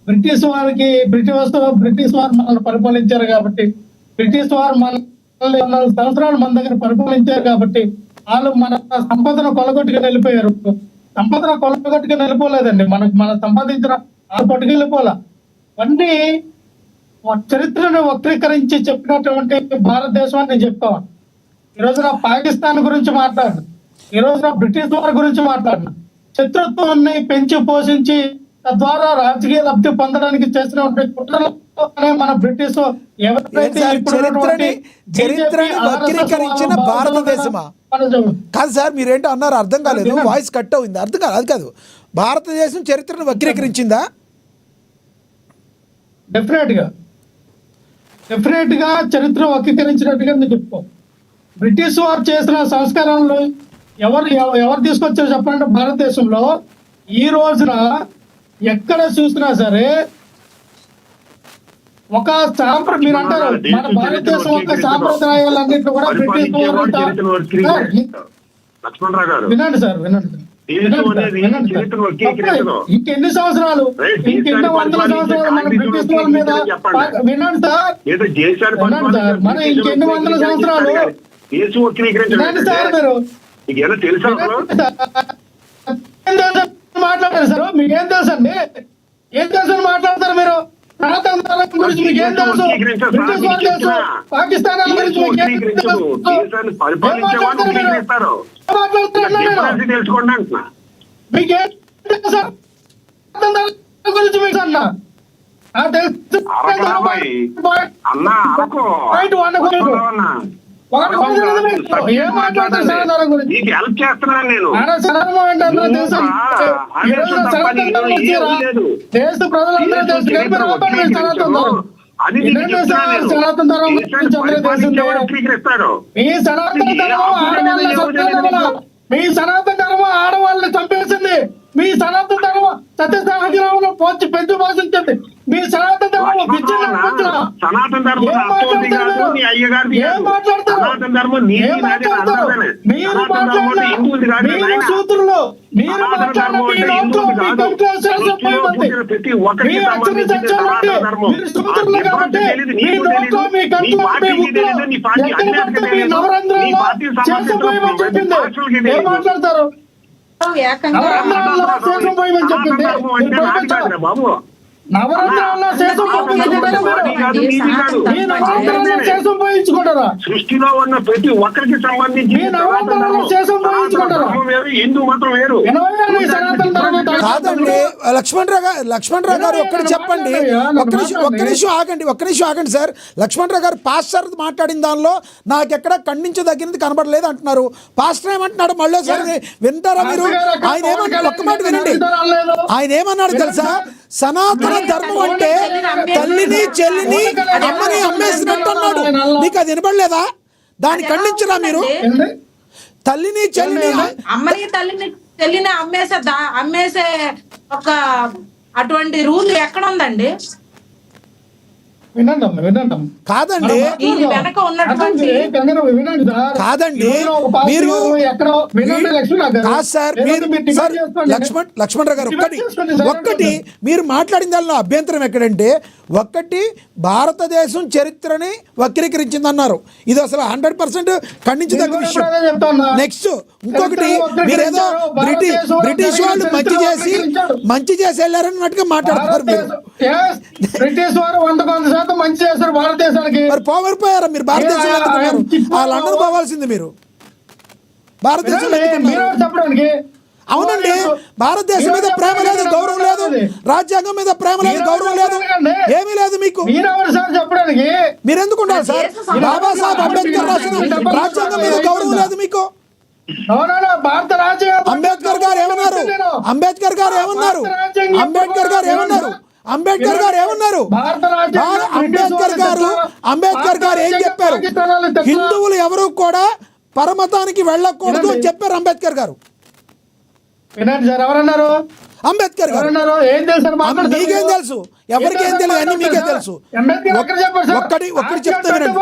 British వారు మనల్ని పరిపాలించారు కాబట్టి, బ్రిటిష్ వారు మనల్ని 4 సంవత్సరాలు మన దగ్గర పరిపాలించారు కాబట్టి వాళ్ళు మన సంపదను కొలగొట్టుకుని వెళ్ళిపోయారు. సంపదను కొలగొట్టుకుని వెళ్ళిపోలేదండి, మన సంపాదించిన వాళ్ళు పట్టుకెళ్ళిపోలే. అన్నీ చరిత్రను వక్రీకరించి చెప్పినటువంటి భారతదేశం అని నేను చెప్తాను. ఈ రోజున పాకిస్తాన్ గురించి మాట్లాడు, ఈ రోజున బ్రిటిష్ వారి గురించి మాట్లాడు, శత్రుత్వాన్ని పెంచి పోషించి తద్వారా రాజకీయ లబ్ధి పొందడానికి చేసినటువంటి కుట్రలనే మన బ్రిటిష్ చరిత్రని వక్రీకరించిన భారతదేశమా కాదు సార్? మీరేంటో అన్నారు, అర్థం కాలేదు, వాయిస్ కట్ అయింది, అర్థం కాదు. అది కాదు, భారతదేశం చరిత్రను వక్రీకరించిందా? డెఫినెట్ గా చరిత్ర వక్రీకరించినట్టుగా నేను చెప్పుకో. బ్రిటిష్ వారు చేసిన సంస్కారాలు ఎవరు తీసుకొచ్చారు చెప్పండి? భారతదేశంలో ఈ రోజున ఎక్కడ చూసినా సరే ఒక మీరు అంటారు మన భారతదేశం యొక్క సాంప్రదాయాలన్నింటినీ కూడా బ్రిటిష్ వారు. వినండి సార్, ఇంకెన్ని సంవత్సరాలు, ఇంకెన్ని వందల సంవత్సరాలు మన బ్రిటిష్ వాళ్ళ మీద వినండి సార్, మన ఇంకెన్ని వందల సంవత్సరాలు వినండి సార్. మీరు మాట్లాడారు సార్, మీకేం తెలుసు అండి? ఏం తెలుసు అని మాట్లాడతారు మీరు? గురించి మీకేం తెలుసు? బ్రిటిష్ వాళ్ళు తెలుసు, పాకిస్తాన్ గురించి మీకేం తెలుసు? మాట్లాడతారు మీకేం తెలుసు గురించి మీకు అన్నా ఏం మాట్లాడతారు సనాతనం గురించి? దేశ ప్రజలందరూ సనాతన ధర్మం మీ సనాతన ధర్మం ఆడవాళ్ళని చంపేసింది, మీ సనాతన ధర్మం సత్యసాగ్రహంలో పోల్చి పెంచి పోషించింది, మీ సనాతన ధర్మం సూత్రులు మీరు మాట్లాడతారు? బాబు నవరంధ్రాల్లో శేషం పోయించుకుంటారా? సృష్టిలో ఉన్న ప్రతి ఒక్కరికి సంబంధించి హిందూ మతం వేరు కాదండి. లక్ష్మణరావు గారు ఒక్కటి చెప్పండి, ఒక్క నిమిషం ఆగండి సార్. లక్ష్మణరావు గారు పాస్టర్ మాట్లాడిన దానిలో నాకెక్కడ ఖండించదగినది కనబడలేదు అంటున్నారు. పాస్టర్ ఏమంటున్నాడు మళ్ళీ సార్ వింటారా మీరు? ఆయన ఏమంటారు, ఒక్క మాట వినండి. ఆయన ఏమన్నాడు తెలుసా? సనాతన ధర్మం అంటే తల్లిని చెల్లిని అమ్మని అమ్మేసినట్టు అన్నాడు. నీకు అది వినపడలేదా? దాన్ని ఖండించరా మీరు? తల్లిని చెల్లిని అమ్మని తల్లిని చెల్లిని అమ్మేసే ఒక అటువంటి రూల్ ఎక్కడ ఉందండి? కాదండి మీరు లక్ష్మణరావు గారు ఒక్కటి మీరు మాట్లాడిన దానిలో అభ్యంతరం ఎక్కడంటే, ఒకటి భారతదేశం చరిత్రని వక్రీకరించింది అన్నారు, ఇది అసలు 100% ఖండించదగ్గ విషయం. నెక్స్ట్ ఇంకొకటి, మీరేదో బ్రిటిష్ వాళ్ళు మంచి చేసి వెళ్ళారన్నట్టుగా మాట్లాడుతున్నారు. మీరు బ్రిటిష్ వారు 100% మంచి చేశారు భారతదేశానికి. మరి పోగొరిపోయారా మీరు? భారతదేశం ఆ లండన్ పోవాల్సింది మీరు. భారతదేశం చెప్పడానికి అవునండి, భారతదేశం మీద ప్రేమ లేదు, గౌరవం లేదు, రాజ్యాంగం మీద ప్రేమ లేదు, గౌరవం లేదు, ఏమీ లేదు మీకు. చెప్పడానికి మీరెందుకు ఉండాలి సార్? బాబాసాహెబ్ అంబేద్కర్ రాసిన రాజ్యాంగం మీద గౌరవం లేదు మీకు. భారత రాజ్యాంగం అంబేద్కర్ గారు ఏమన్నారు? అంబేద్కర్ గారు ఏమన్నారు? అంబేద్కర్ గారు ఏం చెప్పారు? హిందువులు ఎవరు కూడా పరమతానికి వెళ్ళకూడదు అని చెప్పారు అంబేద్కర్ గారు. వినండి సార్, ఎవరన్నారు? అంబేద్కర్ గారు. మీకేం తెలుసు? ఎవరికేం తెలియదు, అన్ని మీకే తెలుసు. ఒక్కటి చెప్తే వినండి,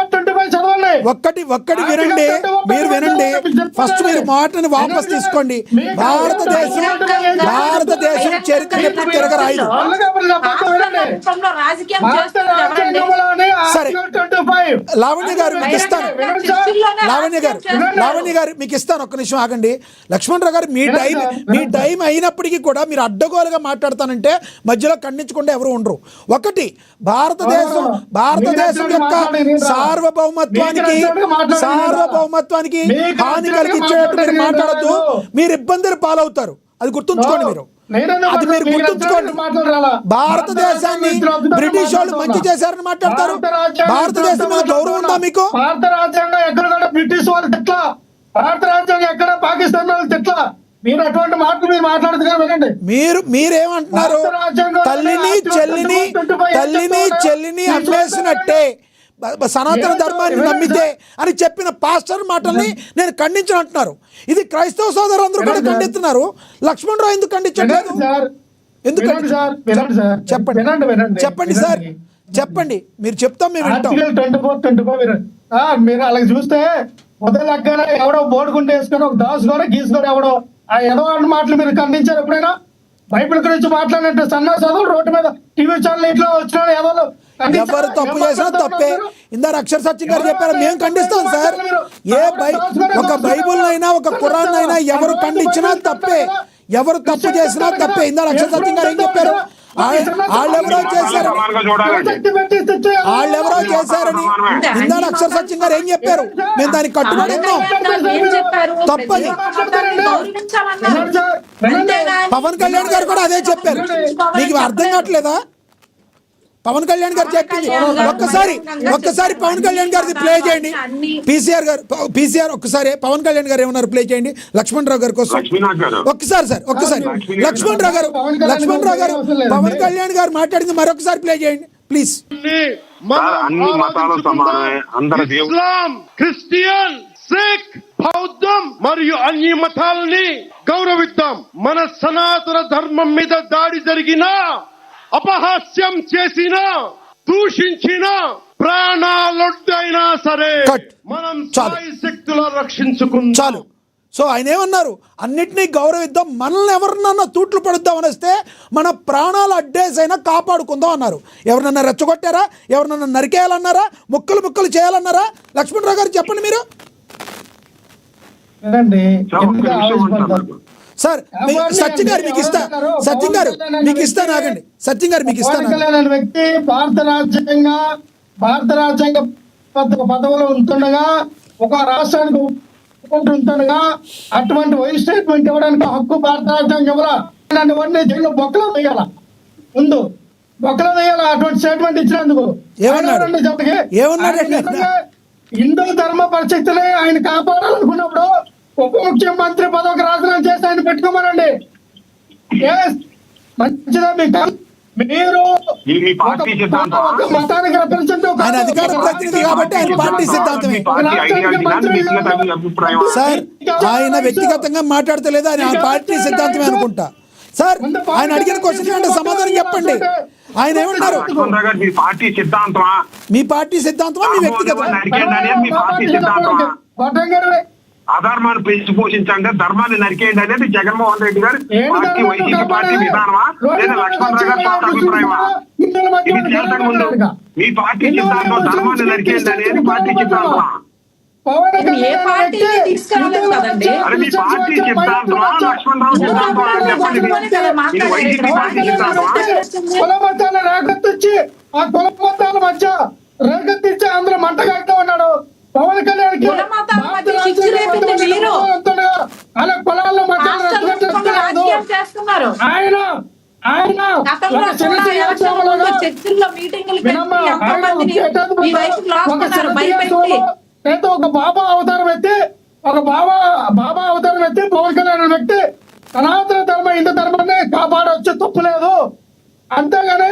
ఒక్కటి వినండి, మీరు వినండి. ఫస్ట్ మీరు మాటని వాపస్ తీసుకోండి. భారతదేశం చరిత్ర ఎప్పుడు తిరగరాయదు. రూపంలో రాజకీయం భారత చేస్తున్నది ఎవరండి? రాజ్యాంగంలోని సరే. ఆర్టికల్ 25 లావణ్య గారు మీకు ఇస్తాను, లావణ్య గారు మీకు ఇస్తాను, ఒక్క నిమిషం ఆగండి. లక్ష్మణరావు గారు మీ టైం అయినప్పటికీ కూడా మీరు అడ్డగోలుగా మాట్లాడతానంటే మధ్యలో ఖండించకుండా ఎవరు ఉండరు. ఒకటి, భారతదేశం యొక్క సార్వభౌమత్వానికి హాని కలిగించేటట్టు మీరు మాట్లాడద్దు, మీరు ఇబ్బందులు పాలవుతారు, అది గుర్తుంచుకోండి. అది మీరు గుర్తుంచుకోండి. భారతదేశాన్ని బ్రిటిష్ వాళ్ళు మంచి చేశారని మాట్లాడతారు. భారతదేశం మీద గౌరవం ఉందా మీకు? భారత రాజ్యాంగం ఎక్కడ కూడా బ్రిటిష్ వాళ్ళు తిట్లా, భారత రాజ్యాంగం ఎక్కడ పాకిస్తాన్ వాళ్ళు తిట్లా. మీరు అటువంటి మాటలు మీరు మాట్లాడుతున్నారు వినండి. మీరేమంటున్నారు? తల్లిని చెల్లిని అమ్మేసినట్టే సనాతన ధర్మాన్ని నమ్మితే అని చెప్పిన పాస్టర్ మాటల్ని నేను ఖండించను అంటున్నారు. ఇది క్రైస్తవ సోదరులందరూ కూడా ఖండిస్తున్నారు. లక్ష్మణరావు ఎందుకు ఖండించట్లేదు? చెప్పండి సార్, చెప్పండి, మీరు చెప్తాం మేము వింటాం. 24 మీరు అలాగే చూస్తే మొదలగ్గానే ఎవడో బోర్డుకుంటే వేసుకొని ఒక దాసు కూడా గీసుకొని ఎవడో ఆ ఏదో అన్న మాటలు మీరు ఖండించారు ఎప్పుడైనా? బైబిల్ గురించి మాట్లాడినట్టు సన్నా చదువు రోడ్డు మీద టీవీ ఛానల్ ఇట్లా వచ్చిన ఎవరు ఎవరు తప్పు చేసినా తప్పే. ఇందాక అక్షర సత్యం గారు చెప్పారు, మేము ఖండిస్తాం సార్. ఒక బైబుల్ అయినా ఒక ఖురాన్ అయినా ఎవరు ఖండించినా తప్పే, ఎవరు తప్పు చేసినా తప్పే. ఇందాక అక్షర సత్యం గారు ఏం చెప్పారు? వాళ్ళెవరో చేశారని ఇందాక అక్షర సత్యం గారు ఏం చెప్పారు? మేము దానికి కట్టుబడి ఉన్నాం, తప్పని. పవన్ కళ్యాణ్ గారు కూడా అదే చెప్పారు. మీకు అర్థం కావట్లేదా? పవన్ కళ్యాణ్ గారు చెప్పింది ఒక్కసారి పవన్ కళ్యాణ్ గారిది ప్లే చేయండి. పీసీఆర్ ఒక్కసారి పవన్ కళ్యాణ్ గారు ఏమన్నారు ప్లే చేయండి లక్ష్మణరావు గారి కోసం. ఒక్కసారి లక్ష్మణరావు గారు పవన్ కళ్యాణ్ గారు మాట్లాడింది మరొకసారి ప్లే చేయండి ప్లీజ్. అన్ని మతాలు సమానమే, అందరి ఇస్లాం, క్రిస్టియన్, సిక్, బౌద్ధం మరియు అన్ని మతాలని గౌరవిద్దాం. మన సనాతన ధర్మం మీద దాడి జరిగినా, అపహాస్యం చేసిన, దూషించిన, ప్రాణాలొడ్డైనా సరే మనం శక్తుల రక్షించుకుందాం. చాలు. సో ఆయన ఏమన్నారు? అన్నిటినీ గౌరవిద్దాం, మనల్ని ఎవరినన్నా తూట్లు పడుద్దాం అని వస్తే మన ప్రాణాలు అడ్డేసైనా కాపాడుకుందాం అన్నారు. ఎవరినన్నా రెచ్చగొట్టారా? ఎవరినన్నా నరికేయాలన్నారా? ముక్కలు చేయాలన్నారా? లక్ష్మణరావు గారు చెప్పండి మీరు. సార్ సత్యం గారు మీకు ఇస్తా, ఆగండి. సత్యం గారు మీకు ఇస్తాను. వ్యక్తి భారత రాజ్యాంగ పదవిలో ఉంటుండగా, ఒక రాష్ట్రానికి ఉంటుండగా అటువంటి వైస్ స్టేట్మెంట్ ఇవ్వడానికి హక్కు భారత రాజ్యాంగం ఇవ్వాలని జైలు బొక్కలో వేయాల, ముందు బొక్కలో వేయాల. అటువంటి స్టేట్మెంట్ ఇచ్చినందుకు హిందూ ధర్మ పరిస్థితులే ఆయన కాపాడాలనుకున్నప్పుడు ఉప ముఖ్యమంత్రి పదవికి రాజీనామా చేసి ఆయన పెట్టుకోమనండి. మంచిదా మీకు? మీరు మతానికి ఆయన అధికార ప్రతినిధి కాబట్టి ఆయన పార్టీ సిద్ధాంతమే సార్. ఆయన వ్యక్తిగతంగా మాట్లాడతలేదు, ఆయన పార్టీ సిద్ధాంతమే అనుకుంటా సార్. ఆయన అడిగిన క్వశ్చన్ అంటే సమాధానం చెప్పండి. ఆయన ఏమంటారు? మీ పార్టీ సిద్ధాంతమా? మీ పార్టీ సిద్ధాంతమా? మీ వ్యక్తిగత అధర్మాన్ని పెంచి పోషించండి, ధర్మాన్ని నరికేయండి అనేది జగన్మోహన్ రెడ్డి గారు పార్టీ, వైసీపీ పార్టీ విధానమా లేదా లక్ష్మణరావు గారి పార్టీ అభిప్రాయమా? ఇది చేతకు ముందు మీ పార్టీ సిద్ధాంతం ధర్మాన్ని నరికేయండి అనేది పార్టీ సిద్ధాంతమా? అరే మీ పార్టీ సిద్ధాంతమా లక్ష్మణరావు సిద్ధాంతమా చెప్పండి. ఇది వైసీపీ పార్టీ సిద్ధాంతమా? కుల మతాల రేగెత్తిచ్చి ఆ కుల మతాల మధ్య రేగెత్తిచ్చి అందరూ మంటగాడుతూ ఉన్నాడు పవన్ కళ్యాణ్. అలా కులాల్లో ఒక బాబా అవతారం ఎత్తి పవన్ కళ్యాణ్ వ్యక్తి సనాతన ధర్మ హిందూ ధర్మాన్ని కాపాడవచ్చు, తప్పులేదు. అంతేగాని